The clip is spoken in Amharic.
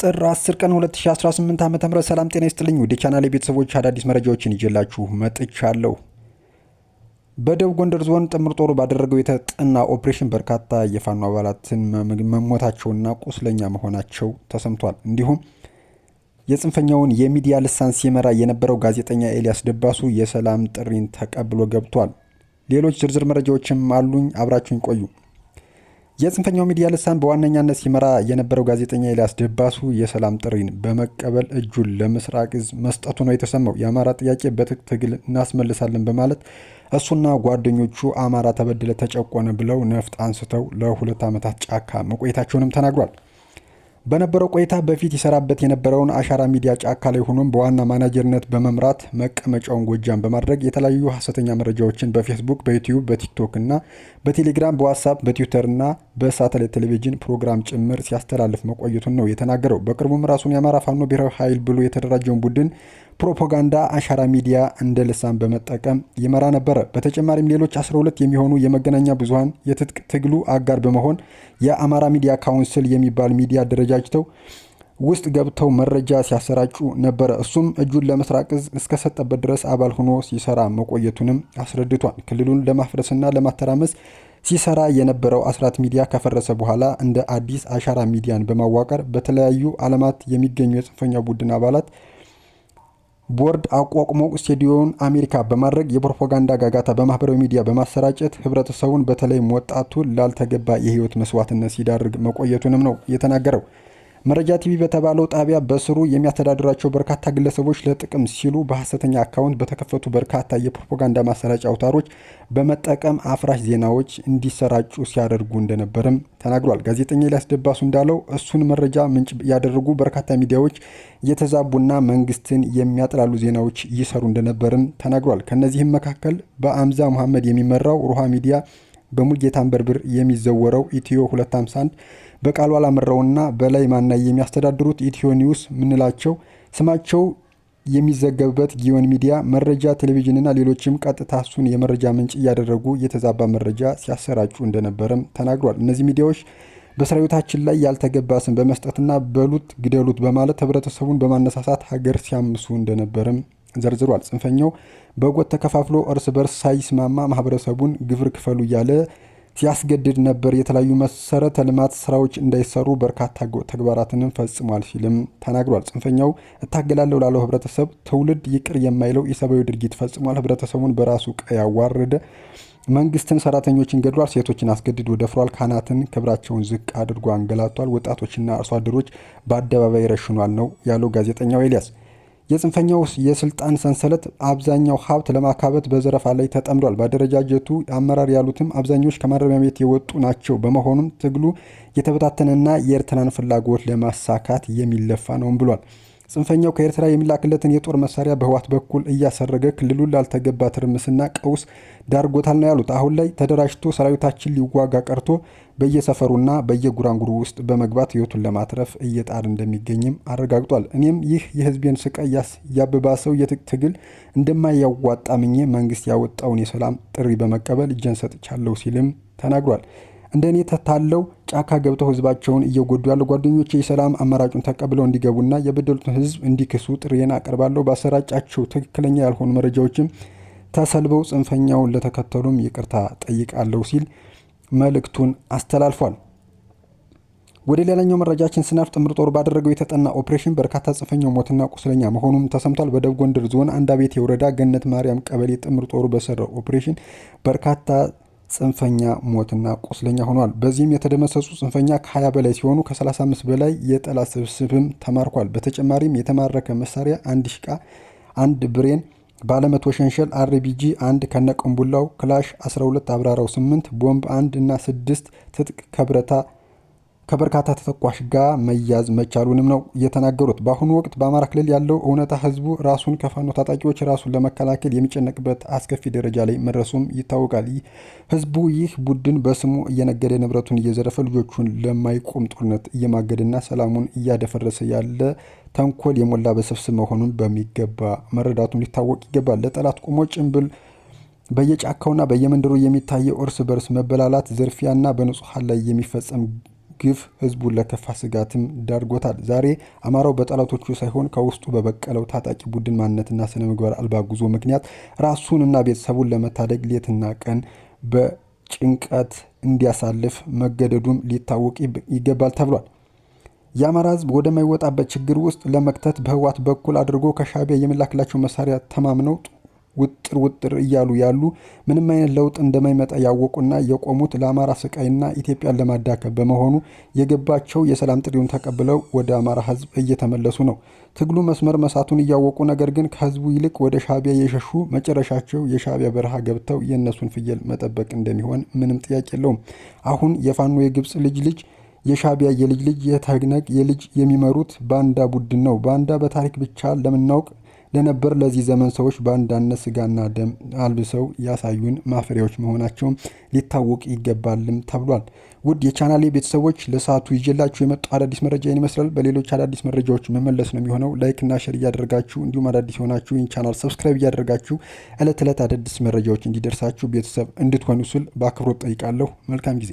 ጥር 10 ቀን 2018 ዓ.ም ሰላም ጤና ይስጥልኝ። ወደ ቻናሌ ቤተሰቦች አዳዲስ መረጃዎችን ይዤላችሁ መጥቻለሁ። በደቡብ ጎንደር ዞን ጥምር ጦሩ ባደረገው የተጠና ኦፕሬሽን በርካታ የፋኖ አባላትን መሞታቸውና ቁስለኛ መሆናቸው ተሰምቷል። እንዲሁም የጽንፈኛውን የሚዲያ ልሳን ሲመራ የነበረው ጋዜጠኛ ኤልያስ ደባሱ የሰላም ጥሪን ተቀብሎ ገብቷል። ሌሎች ዝርዝር መረጃዎችም አሉኝ፣ አብራችሁኝ ቆዩ። የጽንፈኛው ሚዲያ ልሳን በዋነኛነት ሲመራ የነበረው ጋዜጠኛ ኤልያስ ደባሱ የሰላም ጥሪን በመቀበል እጁን ለምስራቅ እዝ መስጠቱ ነው የተሰማው። የአማራ ጥያቄ በትጥቅ ትግል እናስመልሳለን በማለት እሱና ጓደኞቹ አማራ ተበደለ፣ ተጨቆነ ብለው ነፍጥ አንስተው ለ2 ዓመታት ጫካ መቆየታቸውንም ተናግሯል። በነበረው ቆይታ በፊት ይሰራበት የነበረውን አሻራ ሚዲያ ጫካ ላይ ሆኖም በዋና ማናጀርነት በመምራት መቀመጫውን ጎጃም በማድረግ የተለያዩ ሐሰተኛ መረጃዎችን በፌስቡክ፣ በዩቲዩብ፣ በቲክቶክ እና በቴሌግራም፣ በዋትስአፕ፣ በትዊተር እና በሳተላይት ቴሌቪዥን ፕሮግራም ጭምር ሲያስተላልፍ መቆየቱን ነው የተናገረው። በቅርቡም ራሱን የአማራ ፋኖ ብሔራዊ ኃይል ብሎ የተደራጀውን ቡድን ፕሮፓጋንዳ አሻራ ሚዲያ እንደ ልሳን በመጠቀም ይመራ ነበረ። በተጨማሪም ሌሎች 12 የሚሆኑ የመገናኛ ብዙሃን የትጥቅ ትግሉ አጋር በመሆን የአማራ ሚዲያ ካውንስል የሚባል ሚዲያ አደረጃጅተው ውስጥ ገብተው መረጃ ሲያሰራጩ ነበረ። እሱም እጁን ለምስራቅ እዝ እስከሰጠበት ድረስ አባል ሆኖ ሲሰራ መቆየቱንም አስረድቷል። ክልሉን ለማፍረስና ለማተራመስ ሲሰራ የነበረው አስራት ሚዲያ ከፈረሰ በኋላ እንደ አዲስ አሻራ ሚዲያን በማዋቀር በተለያዩ ዓለማት የሚገኙ የጽንፈኛ ቡድን አባላት ቦርድ አቋቁሞ ስቱዲዮውን አሜሪካ በማድረግ የፕሮፓጋንዳ ጋጋታ በማህበራዊ ሚዲያ በማሰራጨት ህብረተሰቡን በተለይም ወጣቱን ላልተገባ የህይወት መስዋዕትነት ሲዳርግ መቆየቱንም ነው የተናገረው። መረጃ ቲቪ በተባለው ጣቢያ በስሩ የሚያስተዳድራቸው በርካታ ግለሰቦች ለጥቅም ሲሉ በሐሰተኛ አካውንት በተከፈቱ በርካታ የፕሮፓጋንዳ ማሰራጫ አውታሮች በመጠቀም አፍራሽ ዜናዎች እንዲሰራጩ ሲያደርጉ እንደነበርም ተናግሯል። ጋዜጠኛ ኤልያስ ደባሱ እንዳለው እሱን መረጃ ምንጭ ያደረጉ በርካታ ሚዲያዎች የተዛቡና መንግስትን የሚያጥላሉ ዜናዎች ይሰሩ እንደነበርም ተናግሯል። ከነዚህም መካከል በአምዛ መሐመድ የሚመራው ሩሃ ሚዲያ፣ በሙልጌታ አንበርብር የሚዘወረው ኢትዮ 251፣ በቃሉ አላመራውና በላይ ማናይ የሚያስተዳድሩት ኢትዮ ኒውስ ምንላቸው ስማቸው የሚዘገብበት ጊዮን ሚዲያ፣ መረጃ ቴሌቪዥንና ሌሎችም ቀጥታ እሱን የመረጃ ምንጭ እያደረጉ የተዛባ መረጃ ሲያሰራጩ እንደነበረም ተናግሯል። እነዚህ ሚዲያዎች በሰራዊታችን ላይ ያልተገባ ስም በመስጠትና በሉት ግደሉት በማለት ህብረተሰቡን በማነሳሳት ሀገር ሲያምሱ እንደነበርም ዘርዝሯል። ጽንፈኛው በጎጥ ተከፋፍሎ እርስ በርስ ሳይስማማ ማህበረሰቡን ግብር ክፈሉ እያለ ሲያስገድድ ነበር። የተለያዩ መሰረተ ልማት ስራዎች እንዳይሰሩ በርካታ ተግባራትንም ፈጽሟል ሲልም ተናግሯል። ጽንፈኛው እታገላለሁ ላለው ህብረተሰብ ትውልድ ይቅር የማይለው የሰብአዊ ድርጊት ፈጽሟል። ህብረተሰቡን በራሱ ቀይ ያዋረደ፣ መንግስትን፣ ሰራተኞችን ገድሏል፣ ሴቶችን አስገድዶ ደፍሯል፣ ካህናትን ክብራቸውን ዝቅ አድርጎ አንገላቷል፣ ወጣቶችና አርሶ አደሮች በአደባባይ ረሽኗል ነው ያለው ጋዜጠኛው ኤልያስ። የጽንፈኛው የስልጣን ሰንሰለት አብዛኛው ሀብት ለማካበት በዘረፋ ላይ ተጠምዷል። በአደረጃጀቱ አመራር ያሉትም አብዛኞች ከማረሚያ ቤት የወጡ ናቸው። በመሆኑም ትግሉ የተበታተነና የኤርትራን ፍላጎት ለማሳካት የሚለፋ ነውም ብሏል። ጽንፈኛው ከኤርትራ የሚላክለትን የጦር መሳሪያ በህዋት በኩል እያሰረገ ክልሉን ላልተገባ ትርምስና ቀውስ ዳርጎታል ነው ያሉት። አሁን ላይ ተደራጅቶ ሰራዊታችን ሊዋጋ ቀርቶ በየሰፈሩና በየጉራንጉሩ ውስጥ በመግባት ህይወቱን ለማትረፍ እየጣር እንደሚገኝም አረጋግጧል። እኔም ይህ የህዝቤን ስቃይ ያበባሰው የትጥቅ ትግል እንደማያዋጣ ምኜ መንግስት ያወጣውን የሰላም ጥሪ በመቀበል እጄን ሰጥቻለሁ ሲልም ተናግሯል። እንደኔ ተታለው ጫካ ገብተው ህዝባቸውን እየጎዱ ያሉ ጓደኞቼ የሰላም አማራጩን ተቀብለው እንዲገቡና የበደሉትን ህዝብ እንዲክሱ ጥሪዬን አቀርባለሁ። ባሰራጫቸው ትክክለኛ ያልሆኑ መረጃዎችም ተሰልበው ጽንፈኛውን ለተከተሉም ይቅርታ ጠይቃለሁ ሲል መልእክቱን አስተላልፏል። ወደ ሌላኛው መረጃችን ስናልፍ ጥምር ጦሩ ባደረገው የተጠና ኦፕሬሽን በርካታ ጽንፈኛው ሞትና ቁስለኛ መሆኑም ተሰምቷል። በደቡብ ጎንደር ዞን አንዳቤት የወረዳ ገነት ማርያም ቀበሌ ጥምር ጦሩ በሰራው ኦፕሬሽን በርካታ ጽንፈኛ ሞትና ቁስለኛ ሆኗል። በዚህም የተደመሰሱ ጽንፈኛ ከ20 በላይ ሲሆኑ ከ35 በላይ የጠላት ስብስብም ተማርኳል። በተጨማሪም የተማረከ መሳሪያ 1 ዲሽቃ፣ 1 ብሬን፣ ባለመቶ ሸንሸል አርቢጂ 1 ከነቀምቡላው፣ ክላሽ 12፣ አብራራው 8፣ ቦምብ 1 እና 6 ትጥቅ ከበርካታ ተተኳሽ ጋር መያዝ መቻሉንም ነው የተናገሩት። በአሁኑ ወቅት በአማራ ክልል ያለው እውነታ ህዝቡ ራሱን ከፋኖ ታጣቂዎች ራሱን ለመከላከል የሚጨነቅበት አስከፊ ደረጃ ላይ መድረሱም ይታወቃል። ህዝቡ ይህ ቡድን በስሙ እየነገደ ንብረቱን እየዘረፈ ልጆቹን ለማይቆም ጦርነት እየማገደና ሰላሙን እያደፈረሰ ያለ ተንኮል የሞላ በስብስብ መሆኑን በሚገባ መረዳቱን ሊታወቅ ይገባል። ለጠላት ቆሞ ጭንብል በየጫካውና በየመንደሩ የሚታየው እርስ በርስ መበላላት፣ ዝርፊያና በንጹሃን ላይ የሚፈጸም ግፍ ህዝቡን ለከፋ ስጋትም ዳርጎታል። ዛሬ አማራው በጠላቶቹ ሳይሆን ከውስጡ በበቀለው ታጣቂ ቡድን ማንነትና ስነ ምግባር አልባ ጉዞ ምክንያት ራሱንና ቤተሰቡን ለመታደግ ሌትና ቀን በጭንቀት እንዲያሳልፍ መገደዱም ሊታወቅ ይገባል ተብሏል። የአማራ ህዝብ ወደማይወጣበት ችግር ውስጥ ለመክተት በህወሓት በኩል አድርጎ ከሻዕቢያ የሚላክላቸው መሳሪያ ተማምነው ውጥር እያሉ ያሉ ምንም አይነት ለውጥ እንደማይመጣ ያወቁና የቆሙት ለአማራ ስቃይና ኢትዮጵያን ለማዳከም በመሆኑ የገባቸው የሰላም ጥሪውን ተቀብለው ወደ አማራ ህዝብ እየተመለሱ ነው። ትግሉ መስመር መሳቱን እያወቁ ነገር ግን ከህዝቡ ይልቅ ወደ ሻዕቢያ የሸሹ መጨረሻቸው የሻዕቢያ በረሃ ገብተው የእነሱን ፍየል መጠበቅ እንደሚሆን ምንም ጥያቄ የለውም። አሁን የፋኖ የግብፅ ልጅ የሻዕቢያ የልጅ የተግነግ የልጅ የሚመሩት ባንዳ ቡድን ነው። ባንዳ በታሪክ ብቻ ለምናውቅ ለነበር ለዚህ ዘመን ሰዎች ባንዳነት ስጋና ደም አልብሰው ያሳዩን ማፈሪያዎች መሆናቸውም ሊታወቅ ይገባልም ተብሏል። ውድ የቻናሌ ቤተሰቦች ለሰዓቱ ይዤላችሁ የመጣው አዳዲስ መረጃ ይህን ይመስላል። በሌሎች አዳዲስ መረጃዎች መመለስ ነው የሚሆነው። ላይክ እና ሼር እያደረጋችሁ እንዲሁም አዳዲስ የሆናችሁ ይህን ቻናል ሰብስክራይብ እያደረጋችሁ ዕለት ዕለት አዳዲስ መረጃዎች እንዲደርሳችሁ ቤተሰብ እንድትሆኑ ስል በአክብሮት ጠይቃለሁ። መልካም ጊዜ